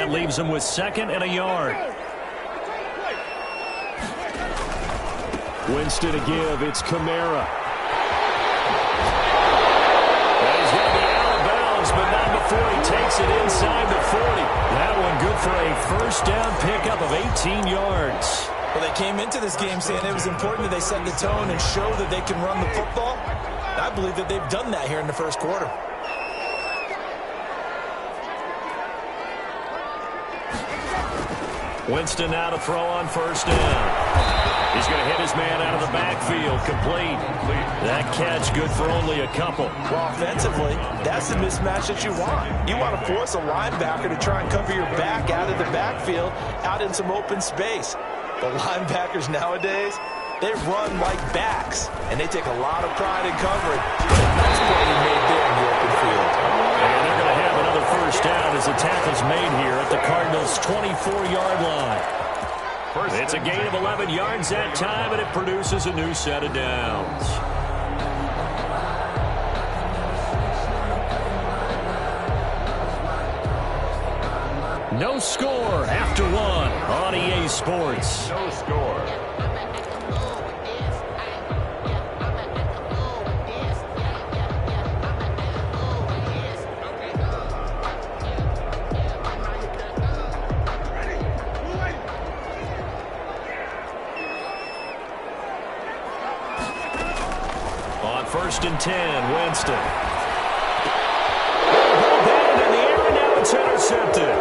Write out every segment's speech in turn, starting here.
that leaves them with 2nd and a yard. Winston to give. It's Kamara. He's going to be out of bounds, but not before he takes it inside the 40. That one good for a first down pickup of 18 yards. Well, they came into this game saying it was important that they set the tone and show that they can run the football. I believe that they've done that here in the first quarter. Winston now to throw on first down. He's going to hit his man out of the backfield. Complete. That catch good for only a couple. Well, offensively, that's the mismatch that you want. You want to force a linebacker to try and cover your back out of the backfield, out in some open space. The linebackers nowadays, they run like backs, and they take a lot of pride in covering. That's what he made there in the open field. And they're going to have another first down as the tackle's made here at the Cardinals' 24-yard line. It's a gain of 11 yards that time, and it produces a new set of downs. No score after one on EA Sports. No score. On 1st and 10, Winston. Ball batted in the air, and now it's intercepted.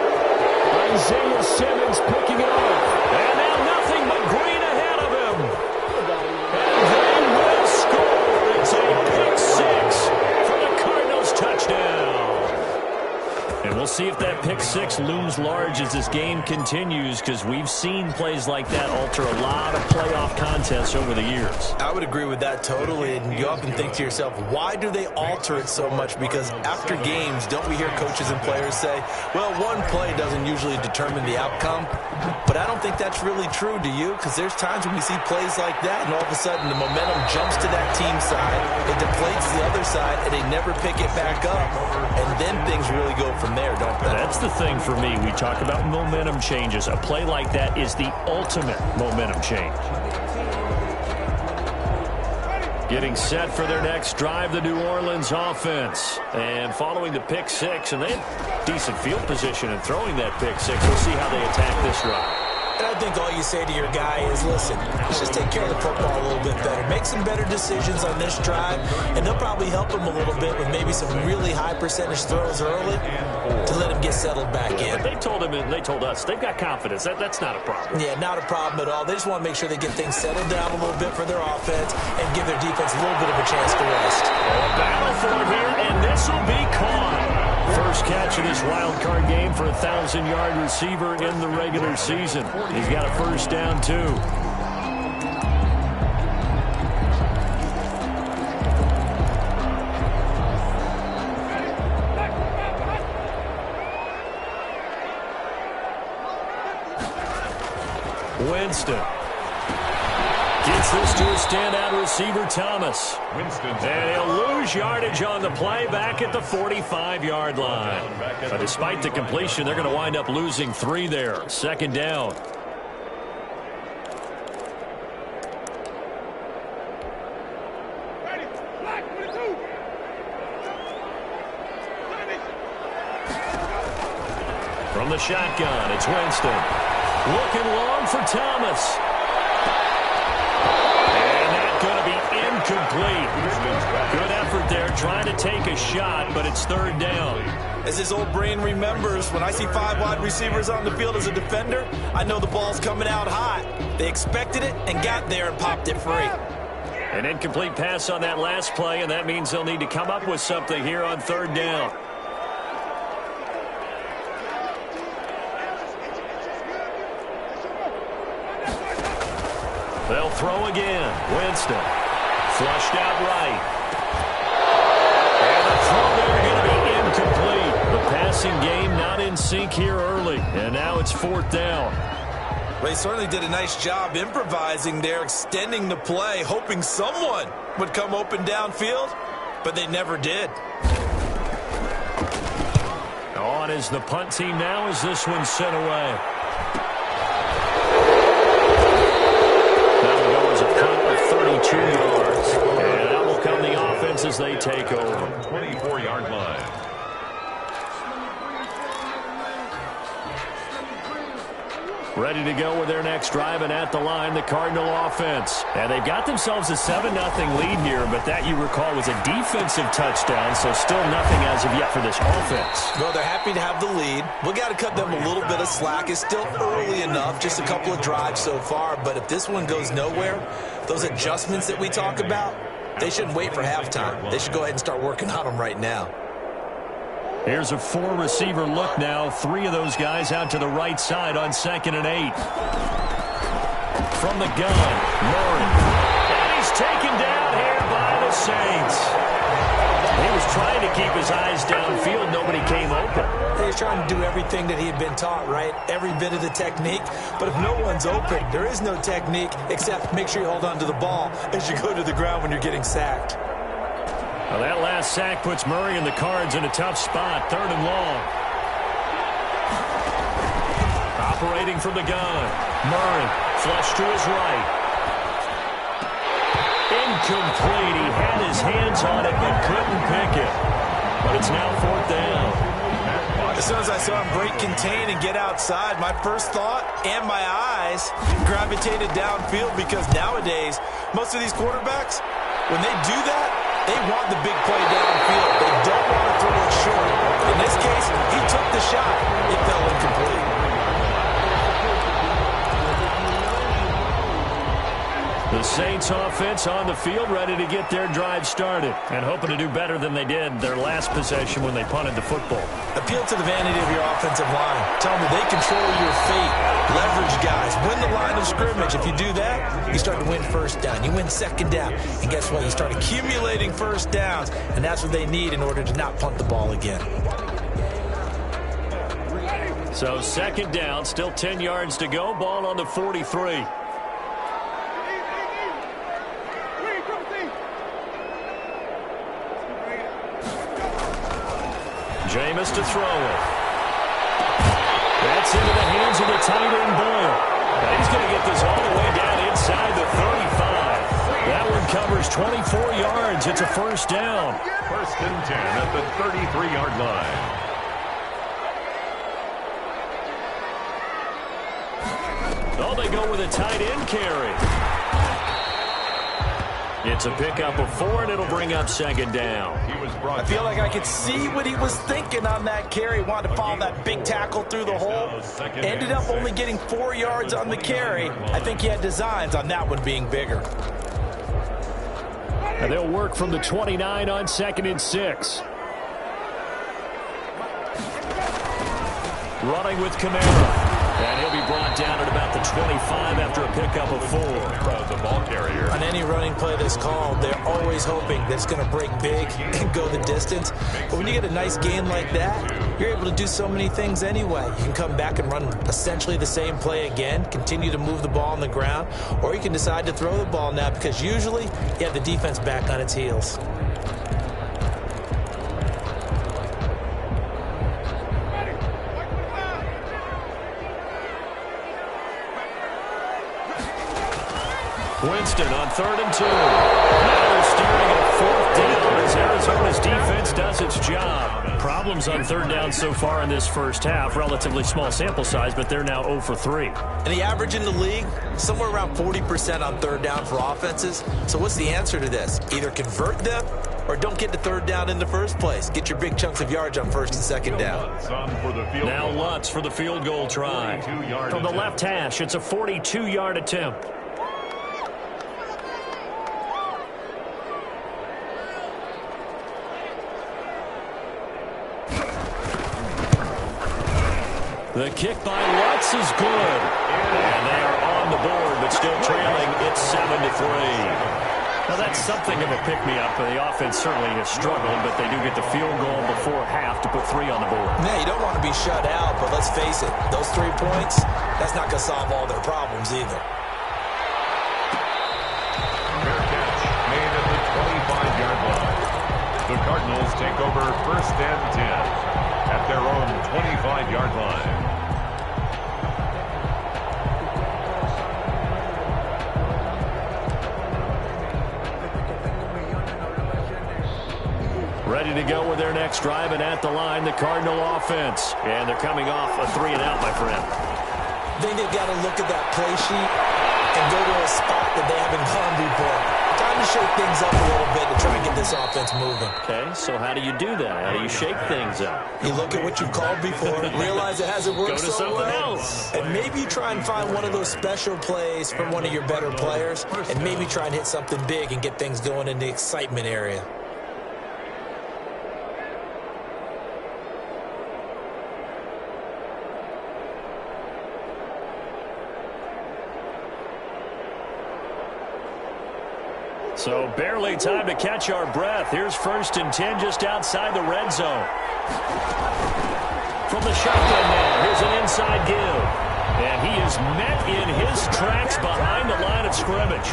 Isaiah Simmons picking it off. And now nothing but green ahead of him. And they will score. It's a pick 6 for the Cardinals touchdown. And we'll see if that pick 6 looms large as this game continues, because we've seen plays like that alter a lot of playoff contests over the years. I would agree with that totally, and you often think to yourself, why do they alter it so much? Because after games, don't we hear coaches and players say, well, one play doesn't usually determine the outcome? But I don't think that's really true, do you? Because there's times when we see plays like that, and all of a sudden the momentum jumps to that team side, it deflates the other side, and they never pick it back up. And then things really go from there, don't they? That's the thing for me. We talk about momentum changes. A play like that is the ultimate momentum change. Getting set for their next drive, the New Orleans offense. And following the pick 6, and they have decent field position in throwing that pick 6. We'll see how they attack this drive. And I think all you say to your guy is, listen, let's just take care of the football a little bit better. Make some better decisions on this drive, and they'll probably help him a little bit with maybe some really high percentage throws early to let him get settled back in. They told him, and they told us, they've got confidence. That's not a problem. Yeah, not a problem at all. They just want to make sure they get things settled down a little bit for their offense and give their defense a little bit of a chance to rest. A battle for it here, and this will be caught. First catch of this wild card game for a 1,000-yard receiver in the regular season. He's got a first down, too. Winston gets this to a standout receiver, Thomas. And he'll lose yardage on the play back at the 45-yard line. But despite the completion, they're going to wind up losing 3 there. 2nd down. From the shotgun, it's Winston. Looking long for Thomas. Going to be incomplete. Good effort there, trying to take a shot, but it's 3rd down. As his old brain remembers, when I see 5 wide receivers on the field as a defender, I know the ball's coming out hot. They expected it and got there and popped it free. An incomplete pass on that last play, and that means they'll need to come up with something here on 3rd down. They'll throw again. Winston. Flushed out right. And the throw there going to be incomplete. The passing game not in sync here early. And now it's 4th down. Well, he certainly did a nice job improvising there, extending the play, hoping someone would come open downfield, but they never did. On is the punt team now as this one's sent away. That'll go as a punt of 32 yards. And out will come the offense as they take over. 24-yard line. Ready to go with their next drive, and at the line, the Cardinal offense. And they've got themselves a 7-0 lead here, but that, you recall, was a defensive touchdown, so still nothing as of yet for this offense. Well, they're happy to have the lead. We got to cut them a little bit of slack. It's still early enough, just a couple of drives so far, but if this one goes nowhere, those adjustments that we talk about, they shouldn't wait for halftime. They should go ahead and start working on them right now. Here's a 4-receiver look now. 3 of those guys out to the right side on 2nd and 8. From the gun, Murray. And he's taken down here by the Saints. He was trying to keep his eyes downfield. Nobody came open. He was trying to do everything that he had been taught, right? Every bit of the technique. But if no one's open, there is no technique except make sure you hold on to the ball as you go to the ground when you're getting sacked. Well, that last sack puts Murray and the Cards in a tough spot. 3rd and long. Operating from the gun. Murray, flush to his right. Incomplete. He had his hands on it but couldn't pick it. But it's now 4th down. As soon as I saw him break contain and get outside, my first thought and my eyes gravitated downfield, because nowadays, most of these quarterbacks, when they do that, they want the big play downfield. They don't want to throw it short. In this case, he took the shot. It fell incomplete. The Saints offense on the field, ready to get their drive started and hoping to do better than they did their last possession when they punted the football. Appeal to the vanity of your offensive line. Tell them they control your fate. Leverage guys. Win the line of scrimmage. If you do that, you start to win 1st down. You win 2nd down. And guess what? You start accumulating 1st downs. And that's what they need in order to not punt the ball again. So 2nd down, still 10 yards to go. Ball on the 43. Jameis to throw it. That's into the hands of the tight end, Boyle. And he's going to get this all the way down inside the 35. That one covers 24 yards. It's a 1st down. 1st and 10 at the 33-yard line. Oh, they go with a tight end carry. It's a pickup of 4, and it'll bring up 2nd down. I feel like I could see what he was thinking on that carry. Wanted to follow that big tackle through the hole. Ended up only getting 4 yards on the carry. I think he had designs on that one being bigger. And they'll work from the 29 on 2nd and 6. Running with Kamara. And he'll be brought down at about the 25 after a pickup of 4. The ball carrier. On any running play that's called, they're always hoping that it's going to break big and go the distance. But when you get a nice gain like that, you're able to do so many things anyway. You can come back and run essentially the same play again, continue to move the ball on the ground, or you can decide to throw the ball now, because usually you have the defense back on its heels. Winston on 3rd and 2. Now they're steering at 4th down as Arizona's defense does its job. Problems on 3rd down so far in this 1st half. Relatively small sample size, but they're now 0 for 3. And the average in the league, somewhere around 40% on 3rd down for offenses. So what's the answer to this? Either convert them or don't get to 3rd down in the first place. Get your big chunks of yards on 1st and 2nd down. Now Lutz for the field goal try. From the left hash, it's a 42-yard attempt. The kick by Lutz is good. And they are on the board, but still trailing. It's 7-3. Now, that's something of a pick-me-up. The offense certainly has struggled, but they do get the field goal before half to put 3 on the board. Yeah, you don't want to be shut out, but let's face it, those 3 points, that's not going to solve all their problems either. Fair catch made at the 25-yard line. The Cardinals take over 1st and 10. at their own 25-yard line. Ready to go with their next drive, and at the line, the Cardinal offense. And they're coming off a 3-and-out, my friend. I think they've got to look at that play sheet and go to a spot that they haven't gone before. Time to shake things up a little bit to try and get this offense moving. Okay, so how do you do that? How do you shake things up? You look at what you've called before, realize it hasn't worked Go to so something well, else. and maybe you try and find one of those special plays from one of your better players, and maybe try and hit something big and get things going in the excitement area. So barely time to catch our breath. Here's 1st and 10 just outside the red zone. From the shotgun now, here's an inside give. And he is met in his tracks behind the line of scrimmage.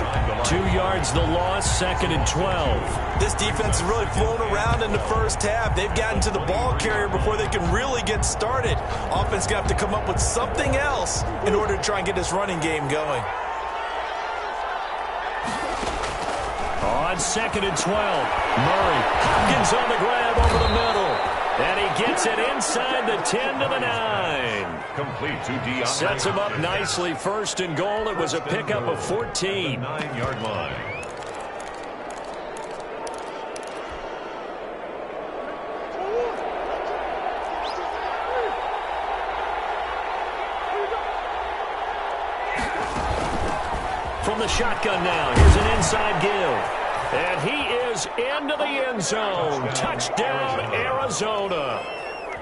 2 yards the loss, 2nd and 12. This defense has really flown around in the first half. They've gotten to the ball carrier before they can really get started. Offense going to have to come up with something else in order to try and get this running game going. On 2nd and 12, Murray. Hopkins on the grab over the middle. And he gets it inside the 10 to the 9. Complete to Dion. Sets him up nicely. 1st and goal. It was a pickup of 14. 9-yard line. From the shotgun now, here's an inside give. And he is into the end zone. Touchdown, Arizona.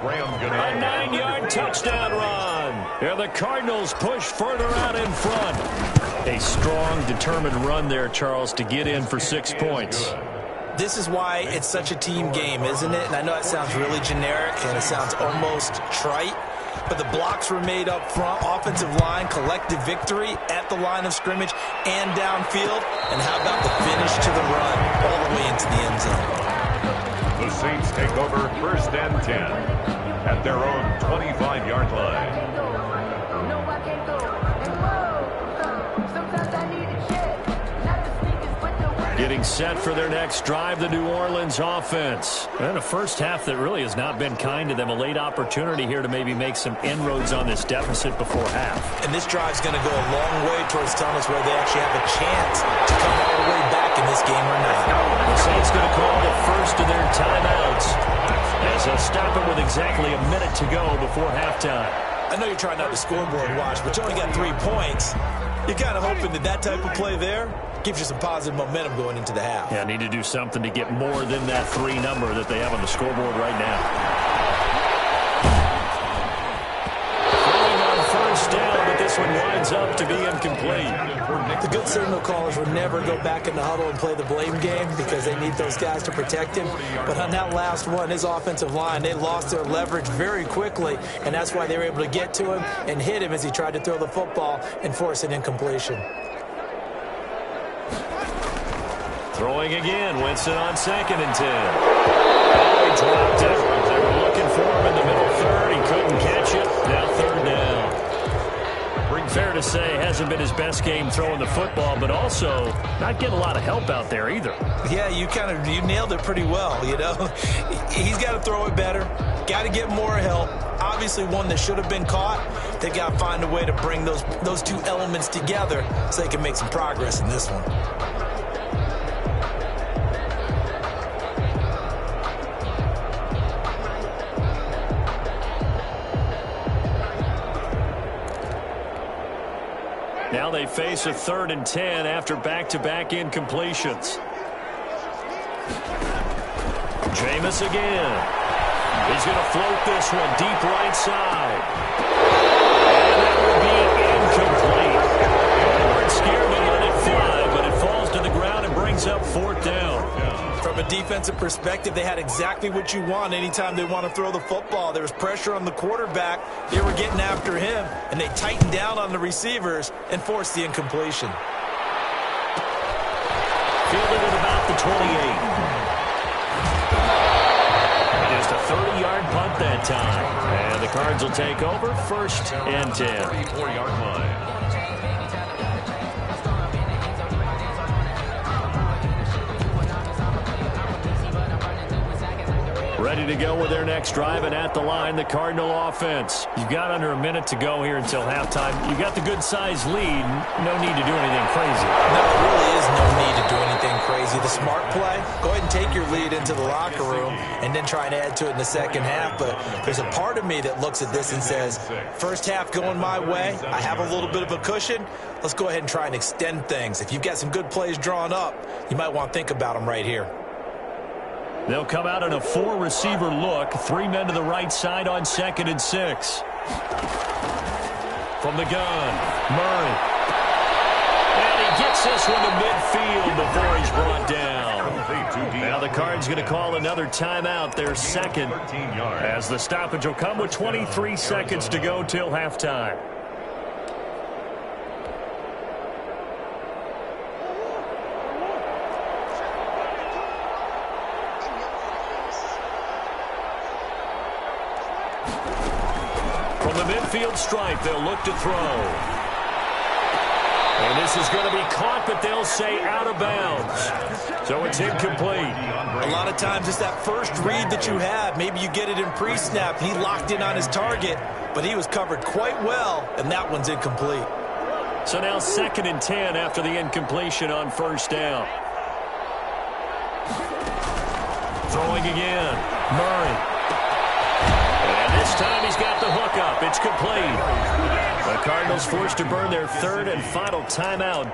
A 9-yard touchdown run. And the Cardinals push further out in front. A strong, determined run there, Charles, to get in for 6 points. This is why it's such a team game, isn't it? And I know it sounds really generic and it sounds almost trite, but the blocks were made up front, offensive line, collective victory at the line of scrimmage and downfield. And how about the finish to the run all the way into the end zone? The Saints take over 1st and 10 at their own 25-yard line. Getting set for their next drive, the New Orleans offense. And a first half that really has not been kind to them. A late opportunity here to maybe make some inroads on this deficit before half. And this drive's going to go a long way towards telling us whether they actually have a chance to come all the way back in this game or not. The Saints going to call the first of their timeouts as they'll stop it with exactly a minute to go before halftime. I know you're trying not to scoreboard watch, but you only got 3 points. You're kind of hoping that that type of play there gives you some positive momentum going into the half. Yeah, need to do something to get more than that 3 number that they have on the scoreboard right now. Throwing on 1st down, but this one winds up to be incomplete. The good signal callers would never go back in the huddle and play the blame game because they need those guys to protect him. But on that last one, his offensive line, they lost their leverage very quickly, and that's why they were able to get to him and hit him as he tried to throw the football and force an incompletion. Throwing again, Winston on 2nd and 10. Oh, he dropped it. They were looking for him in the middle 3rd. He couldn't catch it. Now 3rd down. Fair to say, hasn't been his best game throwing the football, but also not getting a lot of help out there either. Yeah, you nailed it pretty well, you know. He's got to throw it better. Got to get more help. Obviously one that should have been caught. They got to find a way to bring those 2 elements together so they can make some progress in this one. Now they face a 3rd and 10 after back-to-back incompletions. Jameis again. He's going to float this one deep right side. And that will be incomplete. They weren't scared to let it fly, but it falls to the ground and brings up 4th down. From a defensive perspective, they had exactly what you want anytime they want to throw the football. There was pressure on the quarterback. They were getting after him, and they tightened down on the receivers and forced the incompletion. Fielded at about the 28. Just a 30-yard yard punt that time. And the Cards will take over, 1st and 10. 34-yard line. Ready to go with their next drive, and at the line, the Cardinal offense. You've got under a minute to go here until halftime. You've got the good-sized lead. No need to do anything crazy. No, there really is no need to do anything crazy. The smart play, go ahead and take your lead into the locker room and then try and add to it in the second half. But there's a part of me that looks at this and says, first half going my way, I have a little bit of a cushion. Let's go ahead and try and extend things. If you've got some good plays drawn up, you might want to think about them right here. They'll come out in a 4-receiver look. 3 men to the right side on 2nd and 6. From the gun, Murray. And he gets this one to midfield before he's brought down. Now the Cards going to call another timeout, their second, as the stoppage will come with 23 seconds to go till halftime. Midfield stripe, they'll look to throw. And this is going to be caught, but they'll say out of bounds. So it's incomplete. A lot of times it's that first read that you have. Maybe you get it in pre-snap. He locked in on his target, but he was covered quite well, and that one's incomplete. So now 2nd and 10 after the incompletion on 1st down. Throwing again, Murray. This time he's got the hook up. It's complete. The Cardinals forced to burn their 3rd and final timeout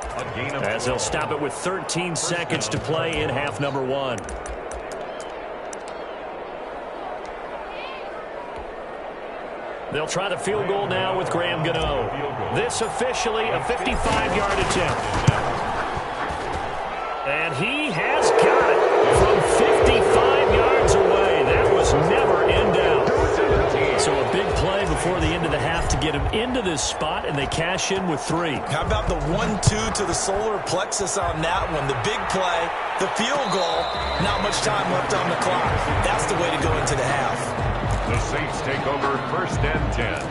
as they'll stop it with 13 seconds to play in half number 1. They'll try the field goal now with Graham Gano. This officially a 55-yard attempt. And he has got it from 55 yards away. That was never in doubt. So a big play before the end of the half to get him into this spot, and they cash in with 3. How about the 1-2 to the solar plexus on that one? The big play, the field goal, not much time left on the clock. That's the way to go into the half. The Saints take over 1st and 10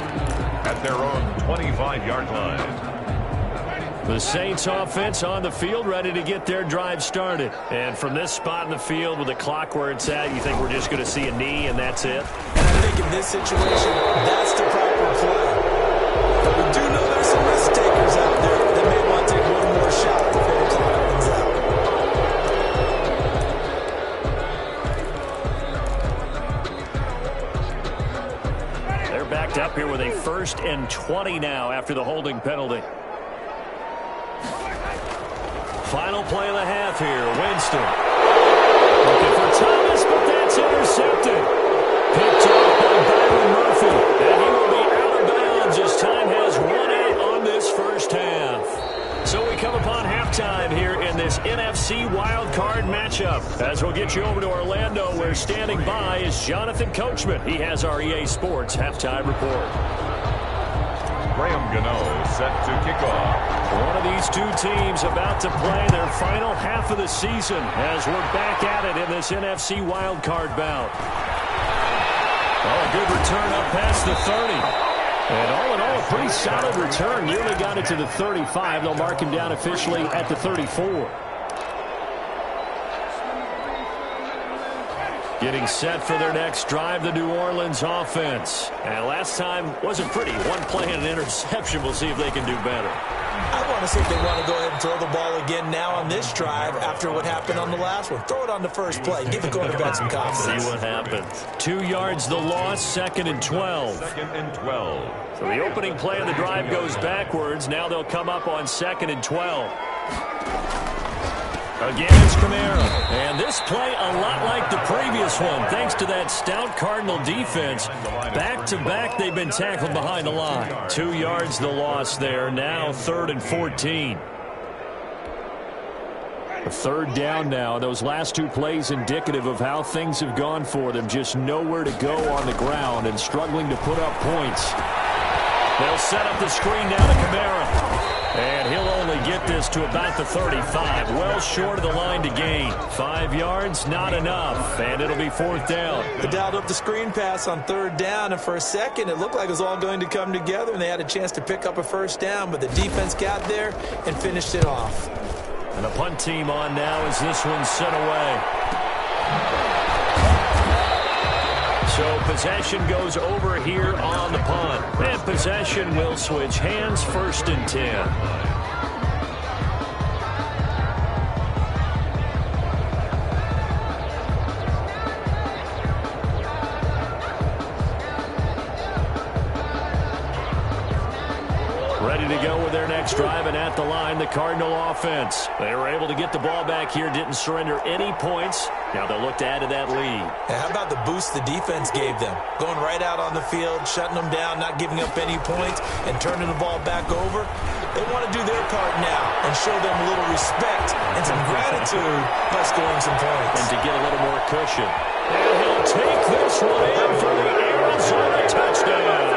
at their own 25-yard line. The Saints offense on the field, ready to get their drive started. And from this spot in the field with the clock where it's at, you think we're just going to see a knee and that's it? And I think in this situation, that's the proper play. But we do know there's some risk takers out there that may want to take one more shot before the clock runs out. They're backed up here with a 1st and 20 now after the holding penalty. Final play of the half here. Winston. Looking for Thomas, but that's intercepted. Picked off by Byron Murphy. And he will be out of bounds as time has run out on this 1st half. So we come upon halftime here in this NFC wildcard matchup. As we'll get you over to Orlando, where standing by is Jonathan Coachman. He has our EA Sports halftime report. Graham Gano set to kick off. One of these two teams about to play their final half of the season as we're back at it in this NFC wildcard bout. Oh, a good return up past the 30. And all in all, a pretty solid return. Nearly got it to the 35. They'll mark him down officially at the 34. Getting set for their next drive, the New Orleans offense. And last time wasn't pretty. One play and an interception. We'll see if they can do better. I want to see if they want to go ahead and throw the ball again now on this drive after what happened on the last one. Throw it on the first play. Give the quarterback some confidence. See what happens. 2 yards the loss, 2nd and 12. 2nd and 12. So the opening play of the drive goes backwards. Now they'll come up on 2nd and 12. Again, it's Kamara. And this play a lot like the previous one, thanks to that stout Cardinal defense. Back-to-back, they've been tackled behind the line. 2 yards the loss there. Now 3rd and 14. A 3rd down now. Those last 2 plays indicative of how things have gone for them. Just nowhere to go on the ground and struggling to put up points. They'll set up the screen now to Kamara. And he'll only get this to about the 35, well short of the line to gain. 5 yards, not enough, and it'll be 4th down. They dialed up the screen pass on 3rd down, and for a second it looked like it was all going to come together, and they had a chance to pick up a 1st down, but the defense got there and finished it off. And the punt team on now as this one's sent away. So possession goes over here on the punt. And possession will switch hands, 1st and 10. Ready to go with their next drive, and at the line, the Cardinal offense. They were able to get the ball back here, didn't surrender any points. Now they'll look to add to that lead. And how about the boost the defense gave them? Going right out on the field, shutting them down, not giving up any points, and turning the ball back over. They want to do their part now and show them a little respect and some gratitude by scoring some points. And to get a little more cushion. And he'll take this one in for the Arizona touchdown.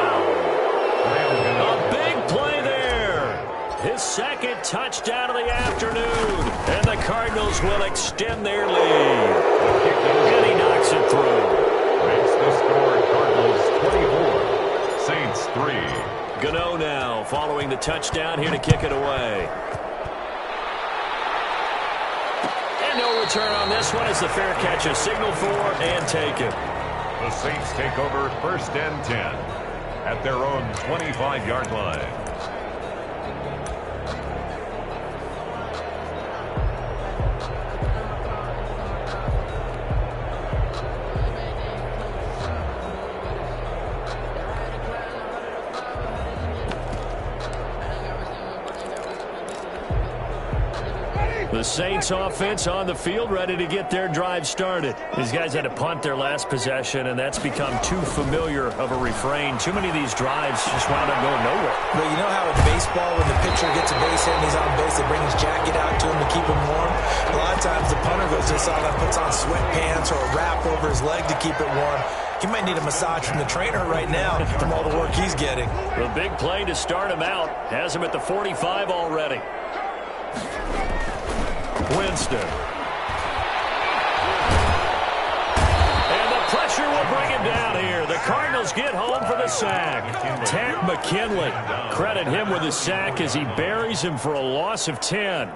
A big play there. His 2nd touchdown of the afternoon. And the Cardinals will extend their lead. And he knocks it through. Makes the score Cardinals 24, Saints 3. Gano now following the touchdown here to kick it away. And no return on this one as the fair catch is signaled for and taken. The Saints take over 1st and 10 at their own 25-yard line. The Saints offense on the field, ready to get their drive started. These guys had to punt their last possession, and that's become too familiar of a refrain. Too many of these drives just wound up going nowhere. Well, you know how in baseball, when the pitcher gets a base hit and he's on base, they bring his jacket out to him to keep him warm? A lot of times the punter goes just on and puts on sweatpants or a wrap over his leg to keep it warm. He might need a massage from the trainer right now from all the work he's getting. The big play to start him out has him at the 45 already. Winston. And the pressure will bring him down here. The Cardinals get home for the sack. Takk McKinley. Credit him with the sack as he buries him for a loss of 10.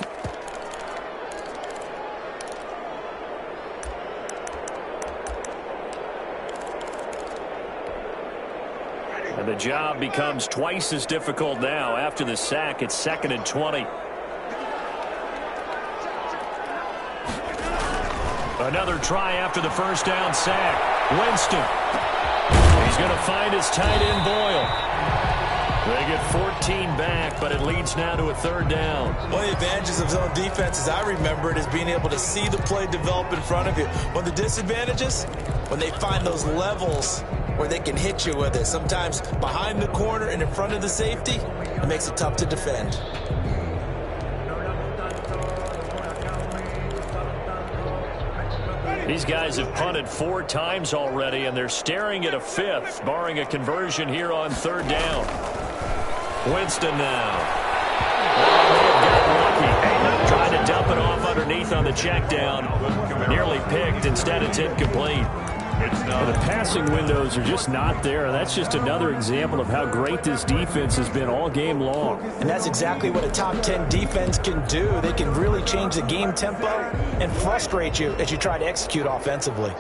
And the job becomes twice as difficult now. After the sack, it's 2nd and 20. Another try after the 1st down sack. Winston. He's going to find his tight end Boyle. They get 14 back, but it leads now to a 3rd down. One of the advantages of zone defense, as I remember it, is being able to see the play develop in front of you. One of the disadvantages, when they find those levels where they can hit you with it. Sometimes behind the corner and in front of the safety, it makes it tough to defend. These guys have punted 4 times already, and they're staring at a 5th, barring a conversion here on 3rd down. Winston now. Got lucky. Trying to dump it off underneath on the check down. Nearly picked. Instead, it's incomplete. The passing windows are just not there. That's just another example of how great this defense has been all game long. And that's exactly what a top 10 defense can do. They can really change the game tempo and frustrate you as you try to execute offensively.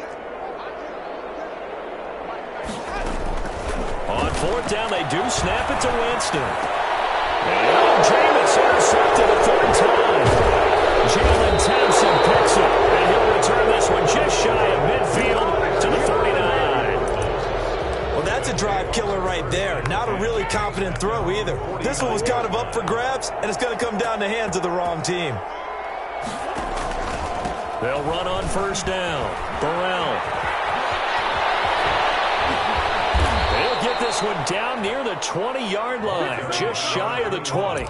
On 4th down, they do snap it to Winston. And Jameis intercepted a 3rd time. Jalen Thompson picks it, and he'll return this one just shy of midfield to the 39. Well, that's a drive killer right there. Not a really confident throw either. This one was kind of up for grabs, and it's going to come down the hands of the wrong team. They'll run on 1st down. Burrell. They'll get this one down near the 20-yard line, just shy of the 20.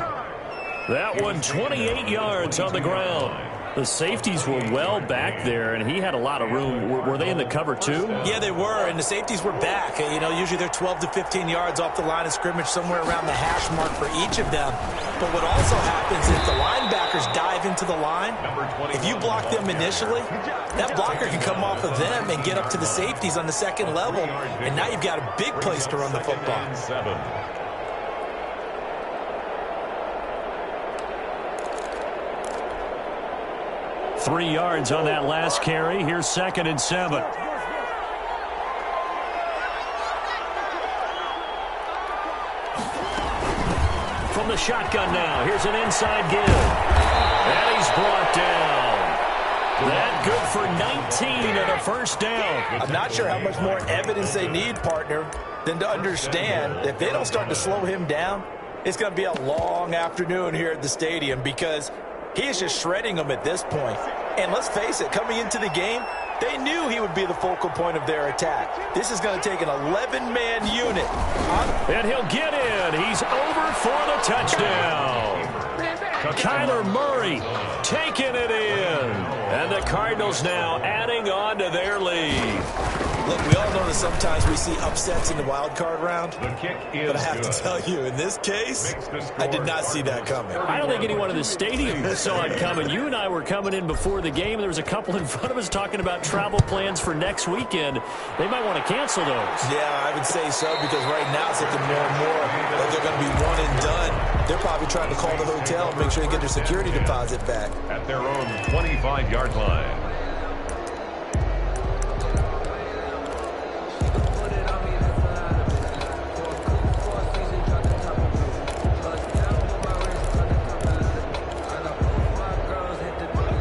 That one 28 yards on the ground. The safeties were well back there, and he had a lot of room. Were they in the cover too? Yeah, they were, and the safeties were back. You know, usually they're 12 to 15 yards off the line of scrimmage, somewhere around the hash mark for each of them. But what also happens is the linebackers dive into the line. If you block them initially, that blocker can come off of them and get up to the safeties on the second level, and now you've got a big place to run the football. 3 yards on that last carry. Here's 2nd and 7. From the shotgun now. Here's an inside give. And he's brought down. That good for 19 and a first down. I'm not sure how much more evidence they need, partner, than to understand that if they don't start to slow him down, it's going to be a long afternoon here at the stadium because he is just shredding them at this point. And let's face it, coming into the game, they knew he would be the focal point of their attack. This is going to take an 11-man unit. And he'll get in. He's over for the touchdown. Kyler Murray taking it in. And the Cardinals now adding on to their lead. Look, we all know that sometimes we see upsets in the wild card round, but I have to tell you, in this case, I did not see that coming. I don't think anyone in the stadium saw it coming. You and I were coming in before the game. There was a couple in front of us talking about travel plans for next weekend. They might want to cancel those. Yeah, I would say so, because right now it's looking more and more like they're going to be one and done. They're probably trying to call the hotel and make sure they get their security deposit back. At their own 25-yard line.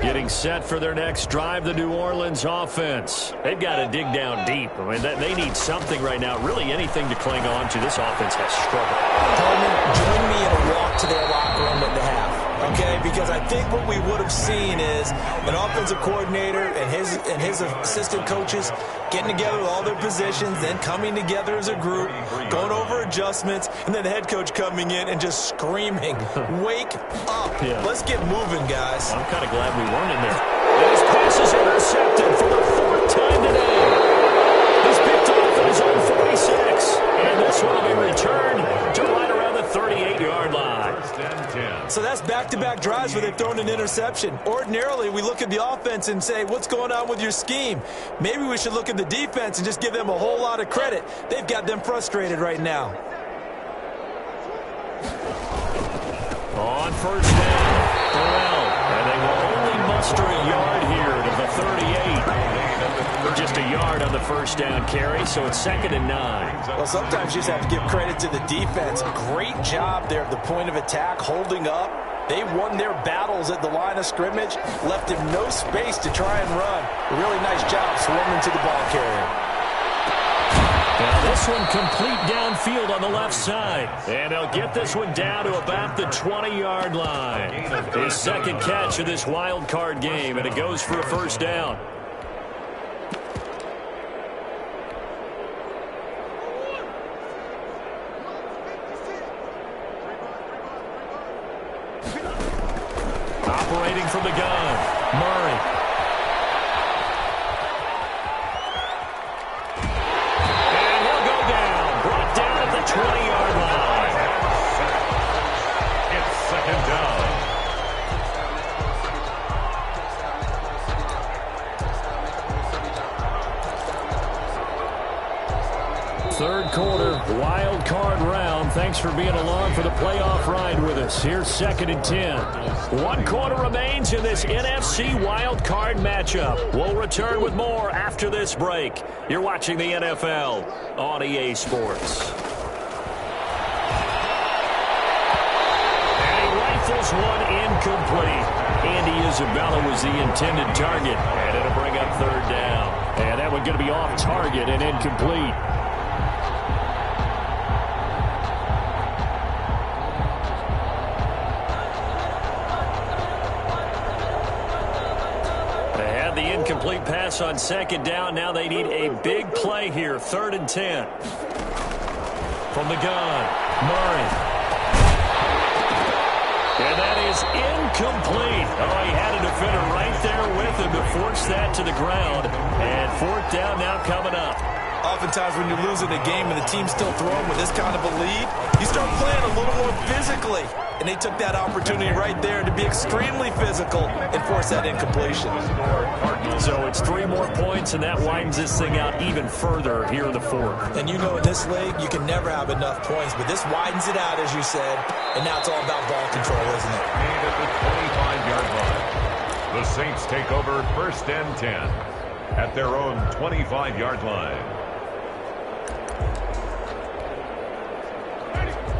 Getting set for their next drive, the New Orleans offense. They've got to dig down deep. I mean, they need something right now, really anything to cling on to. This offense has struggled. Coleman, join me in a walk to their locker room at the half, okay? Because I think what we would have seen is an offensive coordinator and his assistant coaches getting together with all their positions, then coming together as a group, going over adjustments, and then the head coach coming in and just screaming, wake up. Yeah. Let's get moving, guys. I'm kind of glad we weren't in there. And his pass is intercepted for the 4th time today. He's picked off at his own 46. And this one will be returned to right around the 38-yard line. So that's back-to-back drives where they've thrown an interception. Ordinarily, we look at the offense and say, what's going on with your scheme? Maybe we should look at the defense and just give them a whole lot of credit. They've got them frustrated right now. On first down, Burrell. And they will only muster a yard here to the 38. Just a yard on the first down carry, so it's 2nd and 9. Well, sometimes you just have to give credit to the defense. Great job there at the point of attack, holding up. They won their battles at the line of scrimmage, left him no space to try and run. A really nice job swarming to the ball carrier. Now this one complete downfield on the left side. And they'll get this one down to about the 20-yard line. His second catch of this wild card game, and it goes for a first down. Operating from the gun, Murray. And he'll go down. Brought down at the 20-yard line. It's 2nd down. Third quarter, wild card round. Thanks for being along for the playoff ride with us. Here's 2nd and 10. 1 quarter remains in this NFC wild card matchup. We'll return with more after this break. You're watching the NFL on EA Sports. And he rifles one incomplete. Andy Isabella was the intended target. And it'll bring up 3rd down. And that one going to be off target and incomplete. Incomplete pass on 2nd down. Now they need a big play here. 3rd and 10. From the gun, Murray. And that is incomplete. Oh, he had a defender right there with him to force that to the ground. And fourth down now coming up. Oftentimes when you're losing a game and the team's still throwing with this kind of a lead, you start playing a little more physically. And they took that opportunity right there to be extremely physical and force that incompletion. So it's 3 more points, and that widens this thing out even further here in the fourth. And you know in this league, you can never have enough points, but this widens it out, as you said, and now it's all about ball control, isn't it? And at the 25-yard line, the Saints take over first and 10 at their own 25-yard line.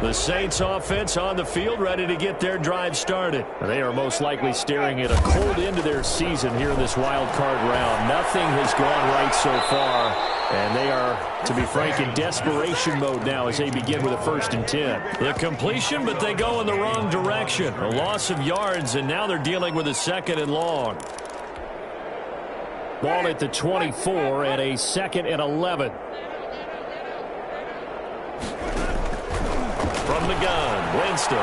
The Saints offense on the field, ready to get their drive started. They are most likely staring at a cold end to their season here in this wild card round. Nothing has gone right so far, and they are, to be frank, in desperation mode now as they begin with a 1st and 10. The completion, but they go in the wrong direction. A loss of yards, and now they're dealing with a 2nd and long. Ball at the 24 and a 2nd and 11. From the gun, Winston.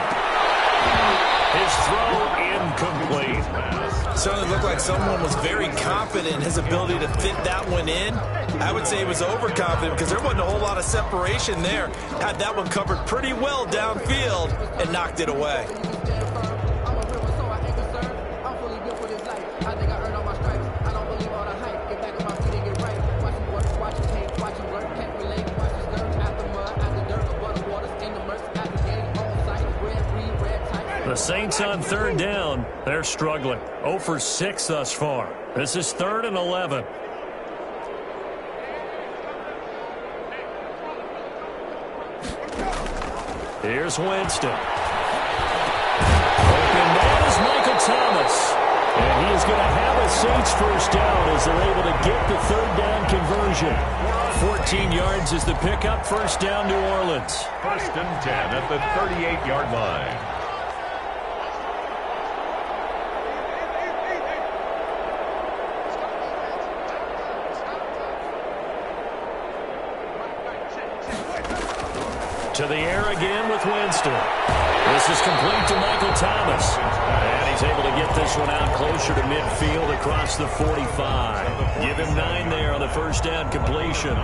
His throw incomplete. Certainly looked like someone was very confident in his ability to fit that one in. I would say he was overconfident because there wasn't a whole lot of separation there. Had that one covered pretty well downfield and knocked it away. The Saints on 3rd down. They're struggling. 0 for 6 thus far. This is 3rd and 11. Here's Winston. Open man is Michael Thomas. And he is going to have a Saints first down as they're able to get the 3rd down conversion. 14 yards is the pickup. First down, New Orleans. 1st and 10 at the 38-yard line. To the air again with Winston. This is complete to Michael Thomas. And he's able to get this one out closer to midfield across the 45. Give him 9 there on the first down completion.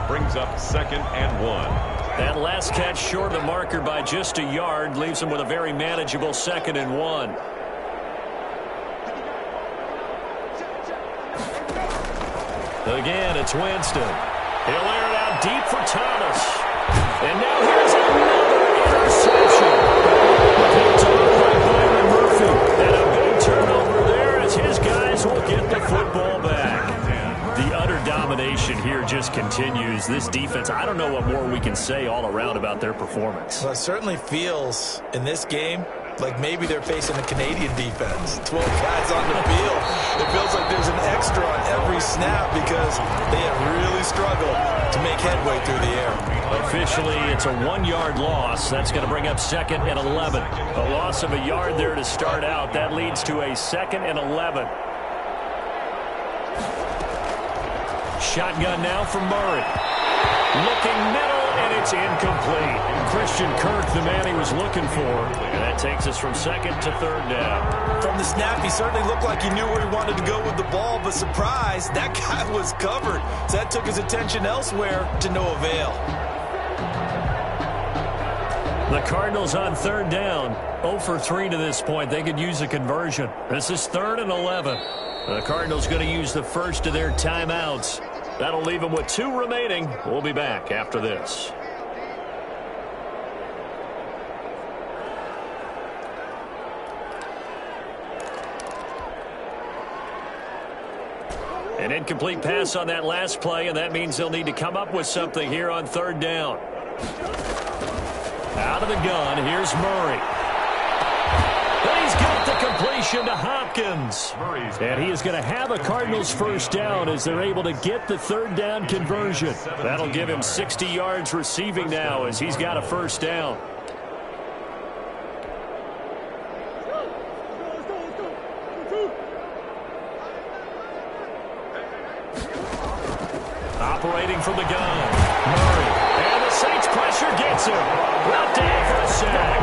Brings up 2nd and 1. That last catch short of the marker by just a yard leaves him with a very manageable 2nd and 1. Again, it's Winston. He'll air it out deep for Thomas. And now here's another interception. Picked off by Byron Murphy. And a big turnover there as his guys will get the football back. The utter domination here just continues. This defense, I don't know what more we can say all around about their performance. Well, it certainly feels in this game like maybe they're facing a Canadian defense. 12 guys on the field. It feels like there's an extra on every snap because they have really struggled to make headway through the air. Officially, it's a 1-yard loss. That's going to bring up 2nd and 11. A loss of a yard there to start out. That leads to a 2nd and 11. Shotgun now from Murray. Looking middle, and it's incomplete. Christian Kirk, the man he was looking for. And that takes us from 2nd to 3rd down. From the snap, he certainly looked like he knew where he wanted to go with the ball, but surprise, that guy was covered. So that took his attention elsewhere to no avail. The Cardinals on 3rd down. 0 for 3 to this point. They could use a conversion. This is 3rd and 11. The Cardinals going to use the first of their timeouts. That'll leave them with 2 remaining. We'll be back after this. An incomplete pass on that last play, and that means they'll need to come up with something here on 3rd down. Out of the gun, here's Murray. And he's got the completion to Hopkins. And he is going to have a Cardinals first down as they're able to get the 3rd down conversion. That'll give him 60 yards receiving now as he's got a first down. Operating from the gun, Murray. And the Saints pressure gets him. Brought down for a sack.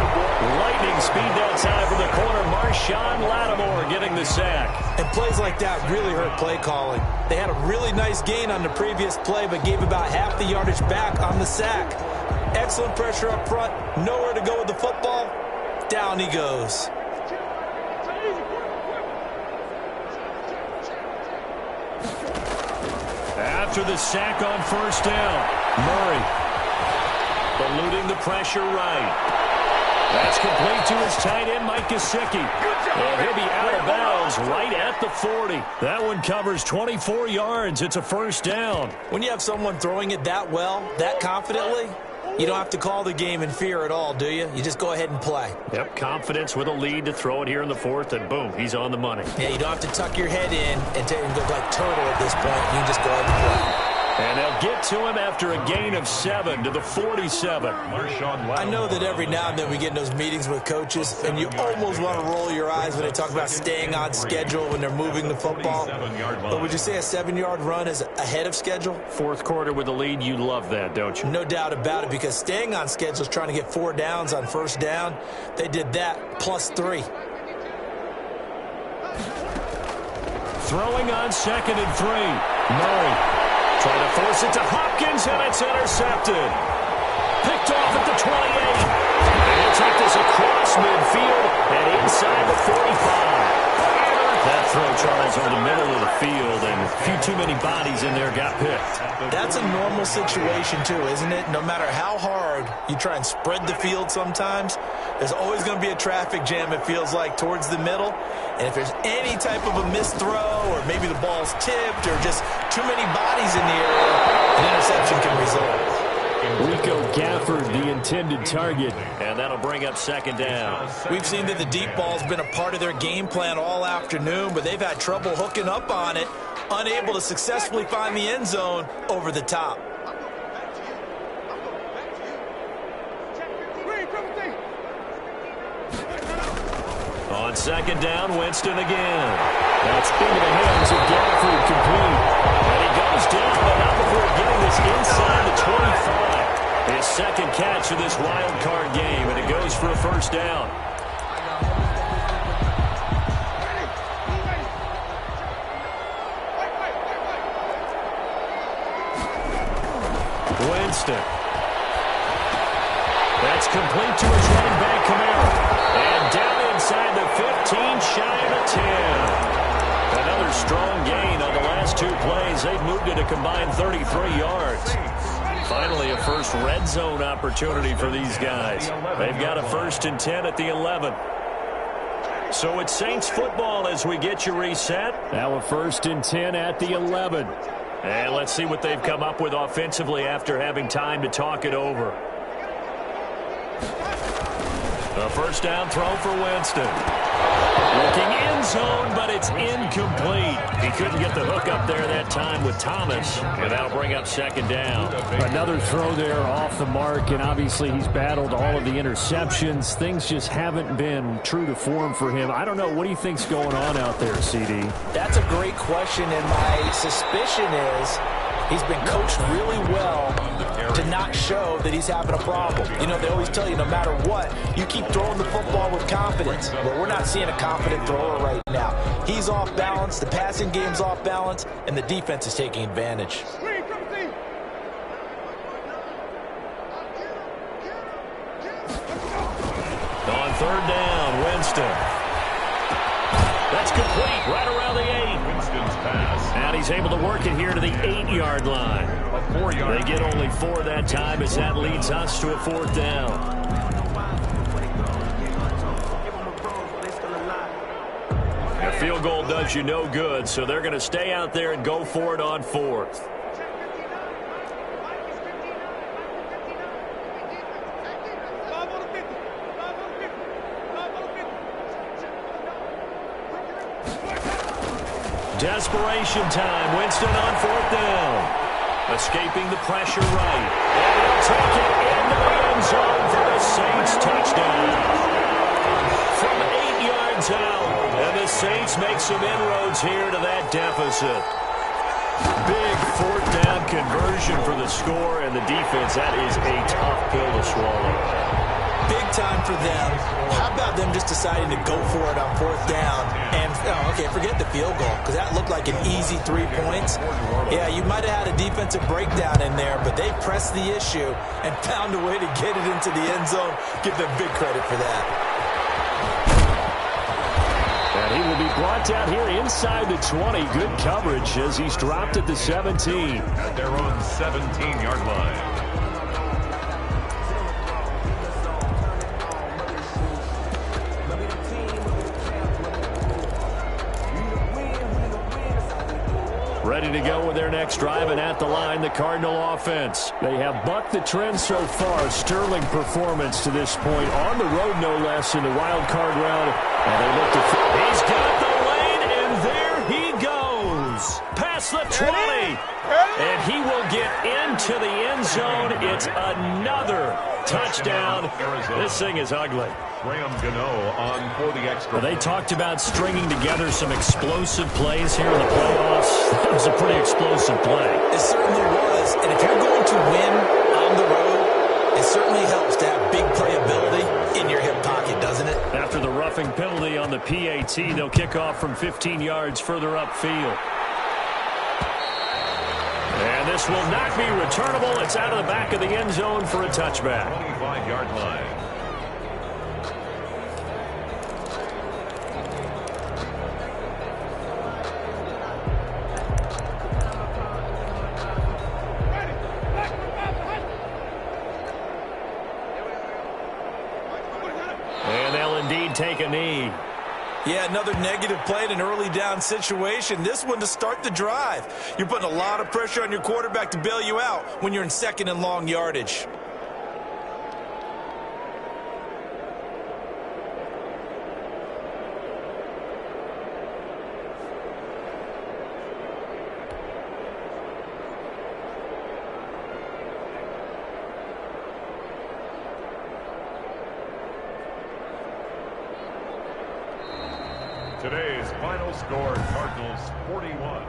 Lightning speed that time from the corner. Marshall Sean Lattimore getting the sack. And plays like that really hurt play calling. They had a really nice gain on the previous play, but gave about half the yardage back on the sack. Excellent pressure up front. Nowhere to go with the football. Down he goes. After the sack on first down, Murray eluding the pressure right. That's complete to his tight end, Mike Gesicki. And he'll be out of bounds right at the 40. That one covers 24 yards. It's a first down. When you have someone throwing it that well, that confidently, you don't have to call the game in fear at all, do you? You just go ahead and play. Yep, confidence with a lead to throw it here in the fourth, and boom, he's on the money. Yeah, you don't have to tuck your head in and go like turtle at this point. You can just go ahead and play. And they'll get to him after a gain of 7 to the 47. I know that every now and then we get in those meetings with coaches, and you almost want to roll your eyes when they talk about staying on schedule when they're moving the football. But would you say a 7-yard run is ahead of schedule? Fourth quarter with the lead, you love that, don't you? No doubt about it, because staying on schedule is trying to get 4 downs on first down. They did that, plus 3. Throwing on 2nd and 3. Murray. Trying to force it to Hopkins, and it's intercepted. Picked off at the 28. And he'll take this across midfield and inside the 45. That throw, Charles, over the middle of the field, and a few too many bodies in there got picked. That's a normal situation, too, isn't it? No matter how hard you try and spread the field sometimes, there's always going to be a traffic jam, it feels like, towards the middle. And if there's any type of a missed throw, or maybe the ball's tipped, or just too many bodies in the area, an interception can result. Rico Gafford, the intended target, and that'll bring up 2nd down. We've seen that the deep ball's been a part of their game plan all afternoon, but they've had trouble hooking up on it, unable to successfully find the end zone over the top. On 2nd down, Winston again. That's into the hands of Gafford, complete. And he goes down, but not before getting this inside the 25. His 2nd catch of this wild card game, and it goes for a first down. Winston. That's complete to his running back, Kamara. And down inside the 15, shy of the 10. Another strong gain on the last 2 plays. They've moved it a combined 33 yards. Finally, a first red zone opportunity for these guys. They've got a 1st and 10 at the 11. So it's Saints football as we get you reset. Now a 1st and 10 at the 11. And let's see what they've come up with offensively after having time to talk it over. A first down throw for Winston. Looking end zone, but it's incomplete. He couldn't get the hook up there that time with Thomas, and that'll bring up 2nd down. Another throw there off the mark, and obviously he's battled all of the interceptions. Things just haven't been true to form for him. I don't know. What do you think's going on out there, CD? That's a great question, and my suspicion is he's been coached really well to not show that he's having a problem. You know, they always tell you no matter what, you keep throwing the football with confidence. But we're not seeing a confident thrower right now. He's off balance, the passing game's off balance, and the defense is taking advantage. On 3rd down, Winston. That's complete right around the 8. Winston's pass. And he's able to work it here to the 8-yard line. A 4-yard. They get only 4 that time as that leads us to a 4th down. A field goal does you no good, so they're going to stay out there and go for it on 4th. Desperation time. Winston on 4th down. Escaping the pressure right. And he'll take it into the end zone for the Saints touchdown. From 8 yards out. And the Saints make some inroads here to that deficit. Big 4th down conversion for the score, and the defense, that is a tough pill to swallow. big time for them. How about them just deciding to go for it on 4th down? And, okay, forget the field goal, because that looked like an easy 3 points. Yeah, you might have had a defensive breakdown in there, but they pressed the issue and found a way to get it into the end zone. Give them big credit for that. And he will be brought down here inside the 20. Good coverage as he's dropped at the 17. At their own 17-yard line. Ready to go with their next drive, and at the line, the Cardinal offense. They have bucked the trend so far. Sterling performance to this point. On the road, no less, in the wild card round. And they look to... He's got the lane, and there he goes. Past the 20. And he will get into the end zone. It's another touchdown. This thing is ugly. On for the extra. They talked about stringing together some explosive plays here in the playoffs. That was a pretty explosive play. It certainly was. And if you're going to win on the road, it certainly helps to have big playability in your hip pocket, doesn't it? After the roughing penalty on the PAT, they'll kick off from 15 yards further upfield. And this will not be returnable. It's out of the back of the end zone for a touchback. 25-yard line. Take a knee. Yeah, another negative play in an early down situation. This one to start the drive. You're putting a lot of pressure on your quarterback to bail you out when you're in 2nd and long yardage. Today's final score, Cardinals 41,